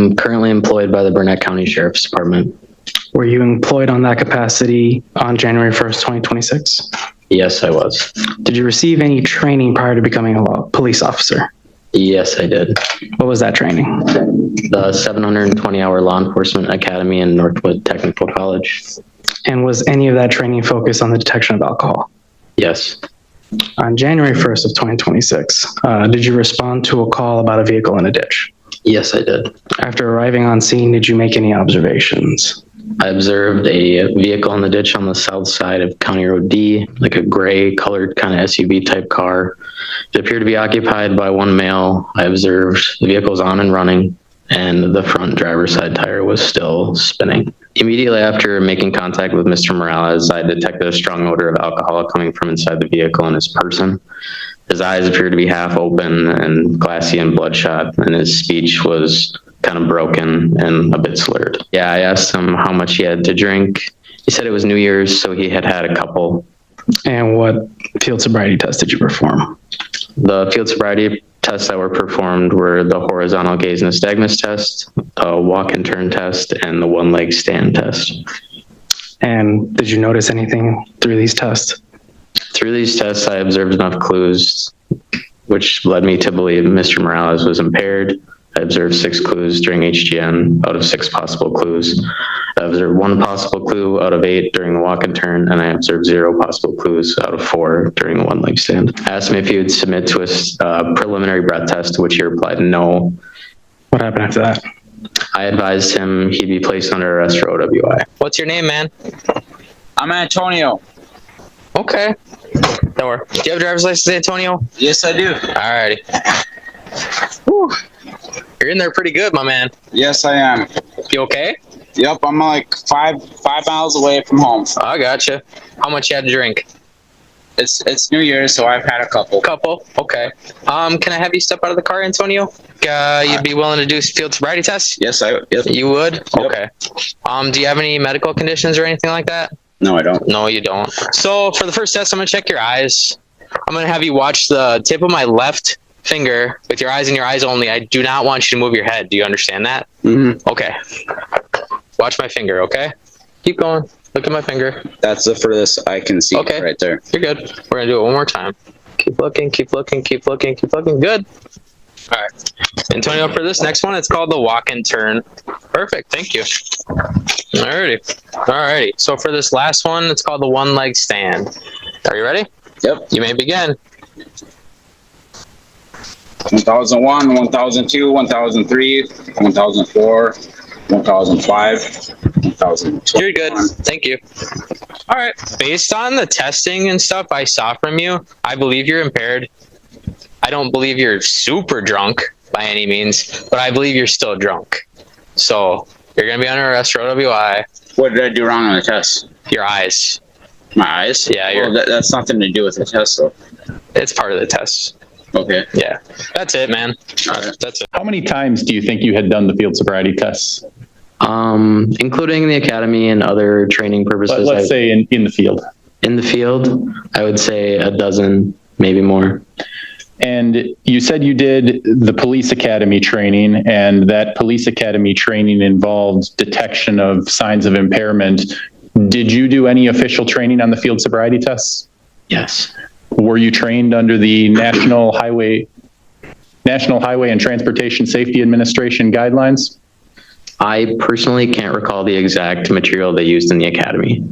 I'm currently employed by the Burnett County Sheriff's Department. Were you employed on that capacity on January 1st, 2026? Yes, I was. Did you receive any training prior to becoming a police officer? Yes, I did. What was that training? The 720-hour law enforcement academy in Northwood Technical College. And was any of that training focused on the detection of alcohol? Yes. On January 1st of 2026, did you respond to a call about a vehicle in a ditch? Yes, I did. After arriving on scene, did you make any observations? I observed a vehicle in the ditch on the south side of County Road D, like a gray colored kind of SUV type car. It appeared to be occupied by one male. I observed the vehicle was on and running, and the front driver's side tire was still spinning. Immediately after making contact with Mr. Morales, I detected a strong odor of alcohol coming from inside the vehicle and his person. His eyes appeared to be half open and glassy and bloodshot, and his speech was kind of broken and a bit slurred. Yeah, I asked him how much he had to drink. He said it was New Year's, so he had a couple. And what field sobriety test did you perform? The field sobriety tests that were performed were the horizontal gaze nystagmus test, the walk and turn test, and the one leg stand test. And did you notice anything through these tests? Through these tests, I observed enough clues, which led me to believe Mr. Morales was impaired. I observed 6 clues during HGN out of 6 possible clues. I observed 1 possible clue out of 8 during the walk and turn, and I observed 0 possible clues out of 4 during the one leg stand. I asked him if he would submit to a preliminary breath test, to which he replied no. What happened after that? I advised him he'd be placed under arrest for OWI. What's your name, man? I'm Antonio. Okay. Don't worry. Do you have a driver's license, Antonio? Yes, I do. Alrighty. Whew. You're in there pretty good, my man. Yes, I am. You okay? Yep, I'm like five miles away from home. I gotcha. How much you had to drink? It's New Year's, so I've had a couple. Okay. Can I have you step out of the car, Antonio? You'd be willing to do field sobriety tests? Yes, I would. Yep. You would? Yep. Okay. Do you have any medical conditions or anything like that? No, I don't. No, you don't. So for the first test, I'm gonna check your eyes. I'm gonna have you watch the tip of my left finger with your eyes and your eyes only. I do not want you to move your head. Do you understand that? Mm-hmm. Okay. Watch my finger, okay? Keep going. Look at my finger. That's the furthest I can see right there. You're good. We're going to do it one more time. Keep looking. Good. All right. Antonio, for this next one, it's called the walk and turn. Perfect. Thank you. Alrighty. So for this last one, it's called the one leg stand. Are you ready? Yep. You may begin. 1001, 1002, 1003, 1004, 1005, 1012. You're good. Thank you. All right. Based on the testing and stuff I saw from you, I believe you're impaired. I don't believe you're super drunk by any means, but I believe you're still drunk. So you're going to be under arrest for OWI. What did I do wrong on the test? Your eyes. My eyes? Yeah. Well, that's nothing to do with the test, though. It's part of the test. Okay. Yeah. That's it, man. All right. That's it. How many times do you think you had done the field sobriety tests? Including the academy and other training purposes. Let's say in the field. In the field, I would say a dozen, maybe more. And you said you did the police academy training, and that police academy training involved detection of signs of impairment. Did you do any official training on the field sobriety tests? Yes. Were you trained under the National Highway and Transportation Safety Administration guidelines? I personally can't recall the exact material they used in the academy.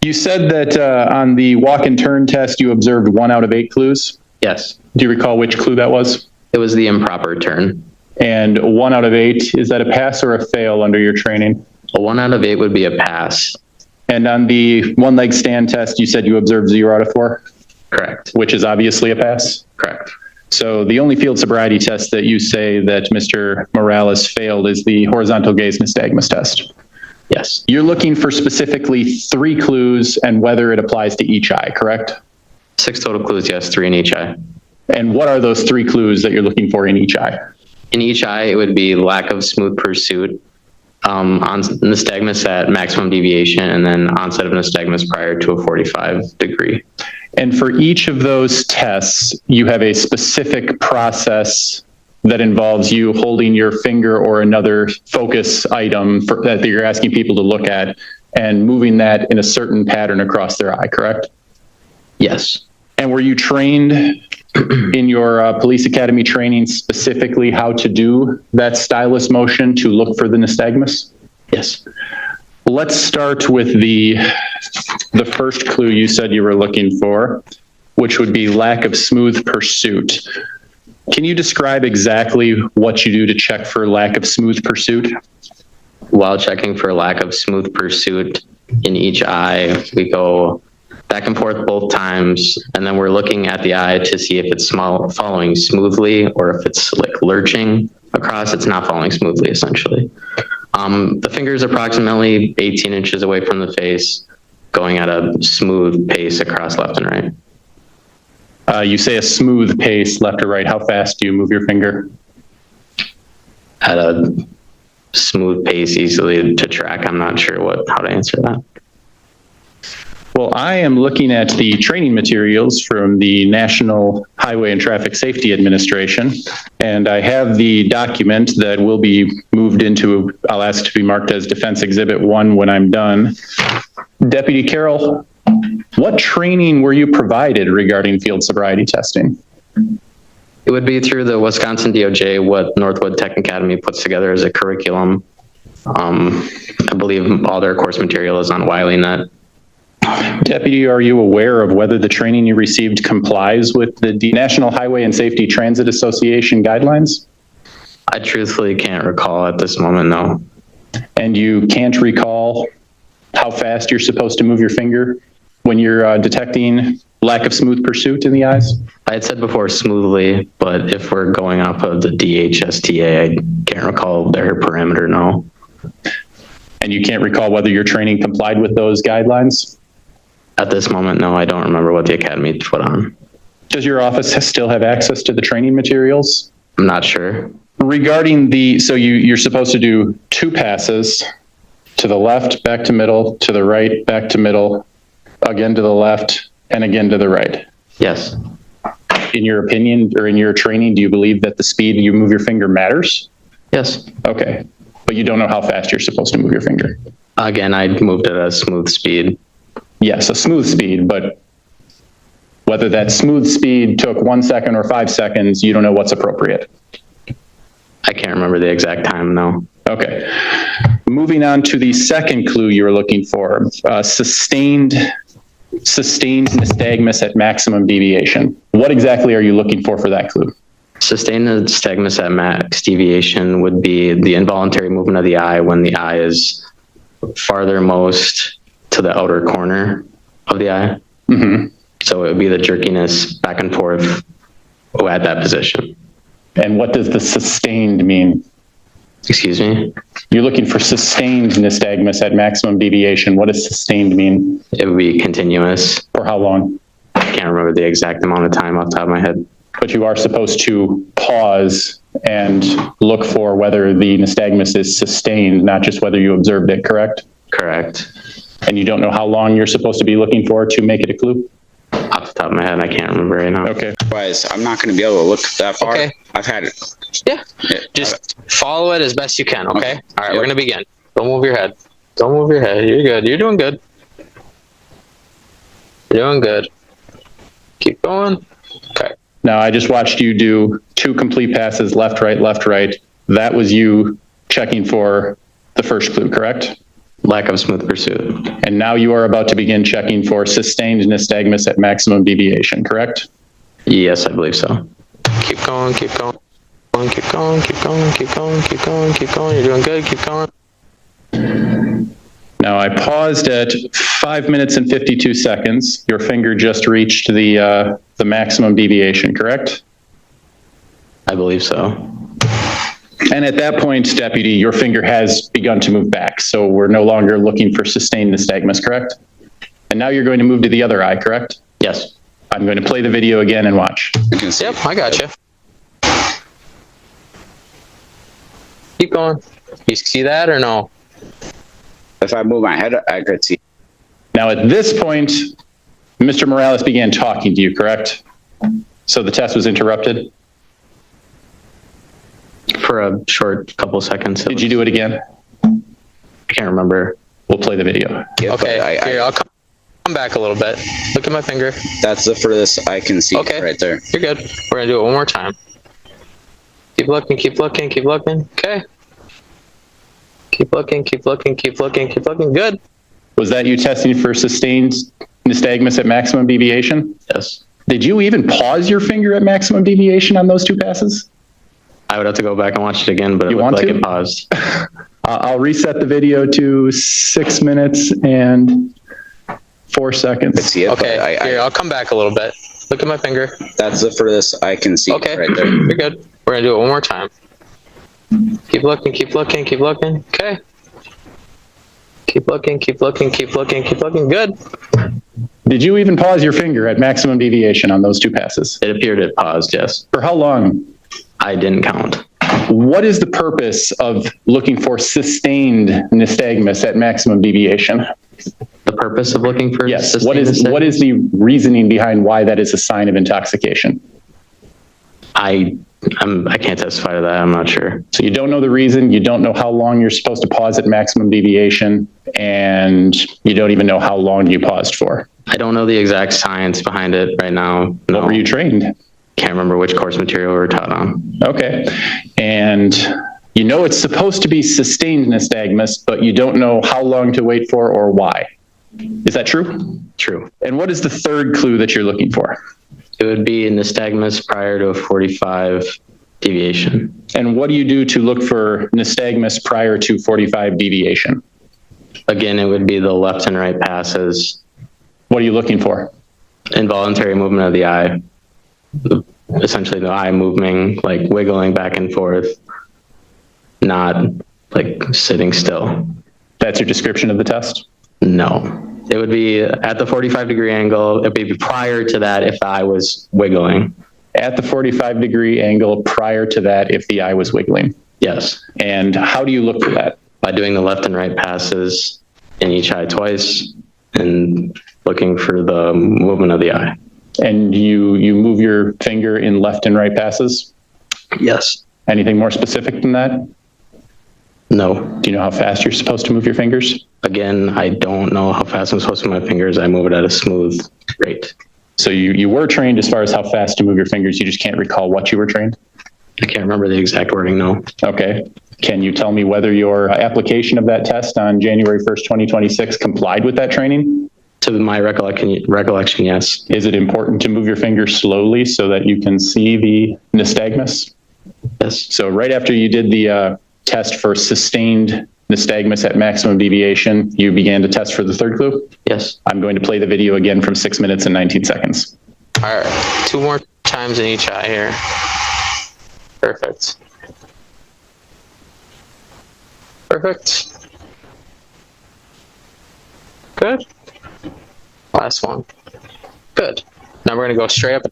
You said that on the walk and turn test, you observed 1 out of 8 clues. Yes. Do you recall which clue that was? It was the improper turn. And 1 out of 8, is that a pass or a fail under your training? A 1 out of 8 would be a pass. And on the one leg stand test, you said you observed 0 out of 4? Correct. Which is obviously a pass? Correct. So the only field sobriety test that you say that Mr. Morales failed is the horizontal gaze nystagmus test. Yes. You're looking for specifically 3 clues and whether it applies to each eye, correct? 6 total clues, yes, 3 in each eye. And what are those 3 clues that you're looking for in each eye? In each eye, it would be lack of smooth pursuit, on nystagmus at maximum deviation, and then onset of nystagmus prior to a 45 degree. And for each of those tests, you have a specific process that involves you holding your finger or another focus item that you're asking people to look at and moving that in a certain pattern across their eye, correct? Yes. And were you trained in your police academy training specifically how to do that stylus motion to look for the nystagmus? Yes. Let's start with the first clue you said you were looking for, which would be lack of smooth pursuit. Can you describe exactly what you do to check for lack of smooth pursuit? While checking for lack of smooth pursuit in each eye, we go back and forth both times, and then we're looking at the eye to see if it's following smoothly, or if it's like lurching across, it's not following smoothly, essentially. The finger is approximately 18 inches away from the face, going at a smooth pace across left and right. You say a smooth pace, left or right. How fast do you move your finger? At a smooth pace, easily to track. I'm not sure how to answer that. Well, I am looking at the training materials from the National Highway and Traffic Safety Administration, and I have the document that will be moved into, I'll ask to be marked as Defense Exhibit 1 when I'm done. Deputy Carroll, what training were you provided regarding field sobriety testing? It would be through the Wisconsin DOJ, what Northwood Tech Academy puts together as a curriculum. I believe all their course material is on WileyNet. Deputy, are you aware of whether the training you received complies with the National Highway and Safety Transit Association guidelines? I truthfully can't recall at this moment, no. And you can't recall how fast you're supposed to move your finger when you're detecting lack of smooth pursuit in the eyes? I had said before smoothly, but if we're going off of the DHSTA, I can't recall their parameter, no. And you can't recall whether your training complied with those guidelines? At this moment, no, I don't remember what the academy put on. Does your office still have access to the training materials? I'm not sure. Regarding so you're supposed to do 2 passes, to the left, back to middle, to the right, back to middle, again to the left, and again to the right. Yes. In your opinion, or in your training, do you believe that the speed you move your finger matters? Yes. Okay. But you don't know how fast you're supposed to move your finger? Again, I moved at a smooth speed. Yes, a smooth speed, but whether that smooth speed took 1 second or 5 seconds, you don't know what's appropriate. I can't remember the exact time, no. Okay. Moving on to the second clue you were looking for, sustained nystagmus at maximum deviation. What exactly are you looking for that clue? Sustained nystagmus at max deviation would be the involuntary movement of the eye when the eye is farthermost to the outer corner of the eye. Mm-hmm. So it would be the jerkiness back and forth at that position. And what does the sustained mean? Excuse me? You're looking for sustained nystagmus at maximum deviation. What does sustained mean? It would be continuous. For how long? I can't remember the exact amount of time off the top of my head. But you are supposed to pause and look for whether the nystagmus is sustained, not just whether you observed it, correct? Correct. And you don't know how long you're supposed to be looking for to make it a clue? Off the top of my head, I can't remember right now. Okay. Otherwise, I'm not going to be able to look that far. Okay. I've had it. Yeah. Just follow it as best you can, okay? Okay. All right, Yep. we're going to begin. Don't move your head. Don't move your head. You're good. You're doing good. You're doing good. Keep going. Okay. Now, I just watched you do 2 complete passes, left, right, left, right. That was you checking for the first clue, correct? Lack of smooth pursuit. And now you are about to begin checking for sustained nystagmus at maximum deviation, correct? Yes, I believe so. Keep going. Keep going. Keep going. Keep going. Keep going. Keep going. Keep going. You're doing good. Keep going. Now, I paused at 5 minutes and 52 seconds. Your finger just reached the maximum deviation, correct? I believe so. And at that point, Deputy, your finger has begun to move back, so we're no longer looking for sustained nystagmus, correct? And now you're going to move to the other eye, correct? Yes. I'm going to play the video again and watch. I can see. Yep, I got you. Keep going. You see that or no? If I move my head, I could see. Now, at this point, Mr. Morales began talking to you, correct? So the test was interrupted? for a short couple seconds. Did you do it again? I can't remember. We'll play the video. Okay, here, I'll come back a little bit. Look at my finger. That's the furthest I can see Okay. right there. You're good. We're gonna do it one more time. Keep looking, keep looking, keep looking. Okay. Keep looking, keep looking, keep looking, keep looking. Good. Was that you testing for sustained nystagmus at maximum deviation? Yes. Did you even pause your finger at maximum deviation on those two passes? I would have to go back and watch it again, but it You looked want like to? it paused. I'll reset the video to 6 minutes and 4 seconds. See it, Okay, but here, I'll come back a little bit. Look at my finger. that's the furthest I can see Okay, right there. you're good. We're gonna do it one more time. Keep looking, keep looking, keep looking. Okay. Keep looking, keep looking, keep looking, keep looking. Good. Did you even pause your finger at maximum deviation on those two passes? It appeared it paused, yes. For how long? I didn't count. What is the purpose of looking for sustained nystagmus at maximum deviation? The purpose of looking for Yes. sustained What is the reasoning behind why that is a sign of intoxication? I can't testify to that. I'm not sure. So you don't know the reason, you don't know how long you're supposed to pause at maximum deviation, and you don't even know how long you paused for. I don't know the exact science behind it right now. No. What were you trained? Can't remember which course material we were taught on. Okay. And you know it's supposed to be sustained nystagmus, but you don't know how long to wait for or why. Is that true? True. And what is the third clue that you're looking for? It would be nystagmus prior to a 45 deviation. And what do you do to look for nystagmus prior to 45 deviation? Again, it would be the left and right passes, What are you looking for? involuntary movement of the eye, essentially the eye moving, like wiggling back and forth, not like sitting still. That's your description of the test? No. It would be at the 45-degree angle. It would be prior to that if the eye was wiggling. At the 45-degree angle prior to that if the eye was wiggling. Yes. And how do you look for that? By doing the left and right passes in each eye twice and looking for the movement of the eye. And you move your finger in left and right passes? Yes. Anything more specific than that? No. Do you know how fast you're supposed to move your fingers? Again, I don't know how fast I'm supposed to move my fingers. I move it at a smooth rate. So you were trained as far as how fast to move your fingers. You just can't recall what you were trained? I can't remember the exact wording, no. Okay. Can you tell me whether your application of that test on January 1st, 2026 complied with that training? To my recollection, yes. Is it important to move your fingers slowly so that you can see the nystagmus? Yes. So right after you did the test for sustained nystagmus at maximum deviation, you began to test for the third clue? Yes. I'm going to play the video again from 6 minutes and 19 seconds. All right. 2 more times in each eye here. Perfect. Perfect. Good. Last one. Good. Now we're going to go straight up.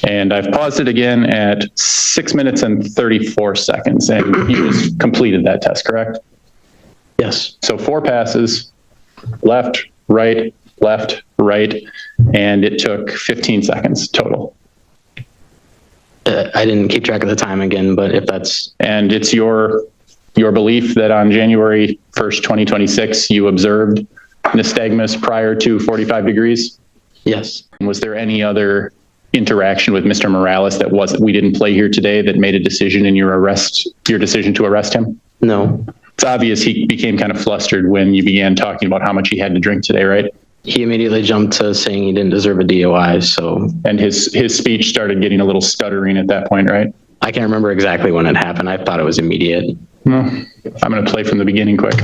And I've paused it again at 6 minutes and 34 seconds. And you just completed that test, correct? Yes. So 4 passes, left, right, and it took 15 seconds total. I didn't keep track of the time again, but if that's... And it's your belief that on January 1st, 2026, you observed nystagmus prior to 45 degrees? Yes. Was there any other interaction with Mr. Morales that we didn't play here today that made a decision in your decision to arrest him? No. It's obvious he became kind of flustered when you began talking about how much he had to drink today, right? He immediately jumped to saying he didn't deserve a DOI, so... And his speech started getting a little stuttering at that point, right? I can't remember exactly when it happened. I thought it was immediate. Well, I'm going to play from the beginning quick.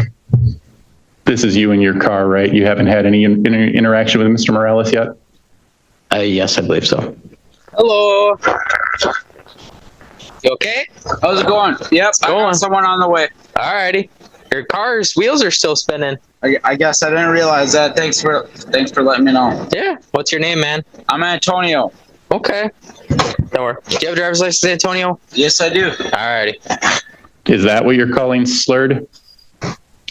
This is you in your car, right? You haven't had any interaction with Mr. Morales yet? Yes, I believe so. Hello. You okay? How's it going? Yep, I going. got someone on the way. Alrighty. Your car's wheels are still spinning. I guess I didn't realize that. Thanks for letting me know. Yeah. What's your name, man? I'm Antonio. Okay. Don't worry. Do you have a driver's license, Antonio? Yes, I do. Alrighty. Is that what you're calling slurred?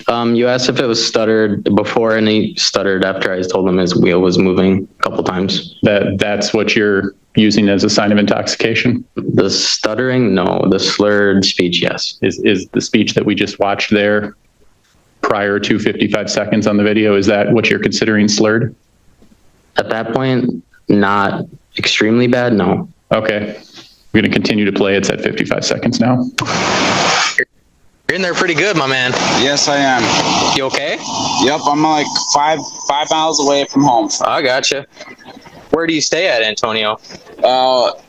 You asked if it was stuttered before, and he stuttered after I told him his wheel was moving a couple times. That's what you're using as a sign of intoxication? The stuttering, no. The slurred speech, yes. Is the speech that we just watched there prior to 55 seconds on the video, is that what you're considering slurred? At that point, not extremely bad, no. Okay. We're going to continue to play. It's at 55 seconds now. You're in there pretty good, my man. Yes, I am. You okay? Yep, I'm like five miles away from home. I gotcha. Where do you stay at, Antonio?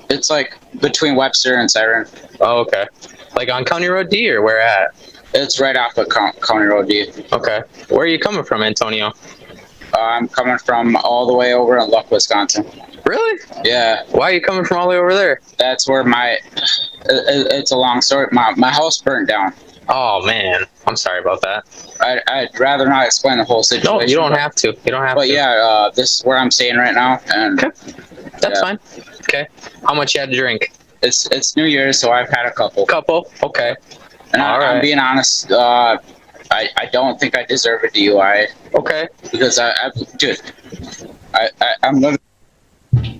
It's like between Webster and Siren. Oh, okay. Like on County Road D, or where at? It's right off of County Road D. Okay. Where are you coming from, Antonio? I'm coming from all the way over in Luck, Wisconsin. Really? Yeah. Why are you coming from all the way over there? That's where it's a long story. My house burnt down. Oh, man. I'm sorry about that. I'd rather not explain the whole situation. No, you don't have to. You don't have But to. yeah, this is where I'm staying right now. And Okay. That's fine. Okay. How much you had to drink? it's New Year's, so I've had a couple. Couple? Okay. And All right. I'm being honest, I don't think I deserve a DUI Okay. because I'm living.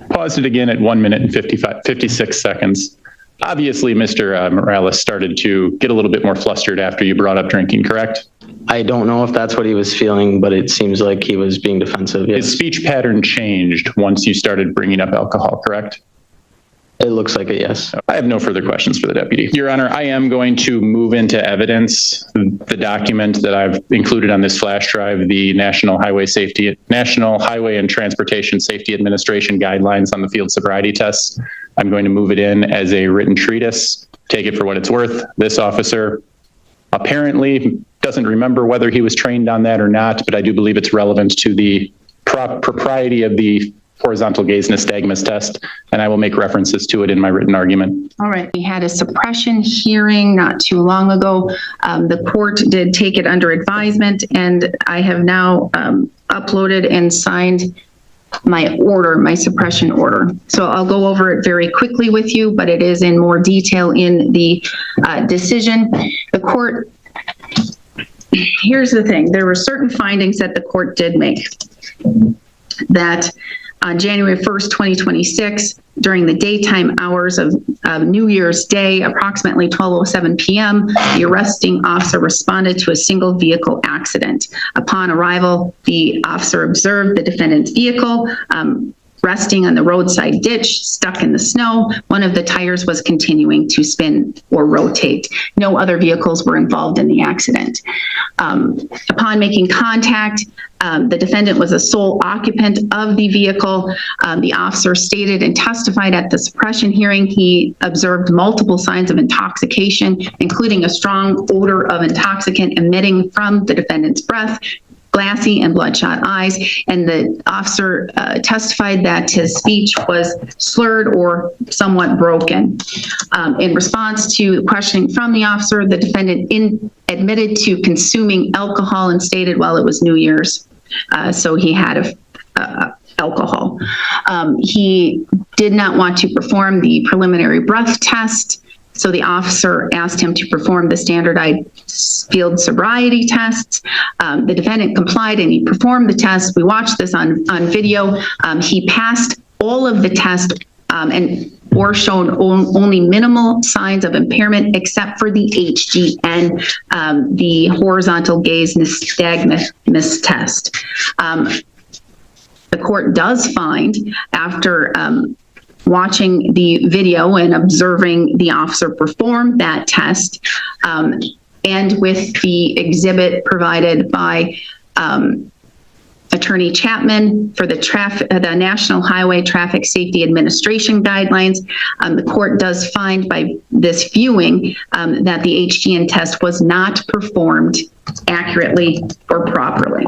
Paused it again at 1 minute and 56 seconds. Obviously, Mr. Morales started to get a little bit more flustered after you brought up drinking, correct? I don't know if that's what he was feeling, but it seems like he was being defensive. Yes. His speech pattern changed once you started bringing up alcohol, correct? It looks like it, yes. I have no further questions for the deputy. Your Honor, I am going to move into evidence the document that I've included on this flash drive, the National Highway and Transportation Safety Administration guidelines on the field sobriety tests. I'm going to move it in as a written treatise. Take it for what it's worth. This officer apparently doesn't remember whether he was trained on that or not, but I do believe it's relevant to the propriety of the horizontal gaze nystagmus test, and I will make references to it in my written argument. All right. We had a suppression hearing not too long ago. The court did take it under advisement, and I have now uploaded and signed my order, my suppression order. So I'll go over it very quickly with you, but it is in more detail in the decision. The court, here's the thing. There were certain findings that the court did make that on January 1st, 2026, during the daytime hours of New Year's Day, approximately 12:07 p.m., the arresting officer responded to a single vehicle accident. Upon arrival, the officer observed the defendant's vehicle resting on the roadside ditch, stuck in the snow. One of the tires was continuing to spin or rotate. No other vehicles were involved in the accident. Upon making contact, the defendant was a sole occupant of the vehicle. The officer stated and testified at the suppression hearing he observed multiple signs of intoxication, including a strong odor of intoxicant emitting from the defendant's breath, glassy and bloodshot eyes, and the officer testified that his speech was slurred or somewhat broken. In response to questioning from the officer, the defendant admitted to consuming alcohol and stated, well, it was New Year's, so he had alcohol. He did not want to perform the preliminary breath test, so the officer asked him to perform the standardized field sobriety tests. The defendant complied and he performed the test. We watched this on video. He passed all of the tests or showed only minimal signs of impairment except for the HGN, the horizontal gaze nystagmus test. The court does find, after watching the video and observing the officer perform that test, and with the exhibit provided by Attorney Chapman for the National Highway Traffic Safety Administration guidelines, the court does find by this viewing that the HGN test was not performed accurately or properly.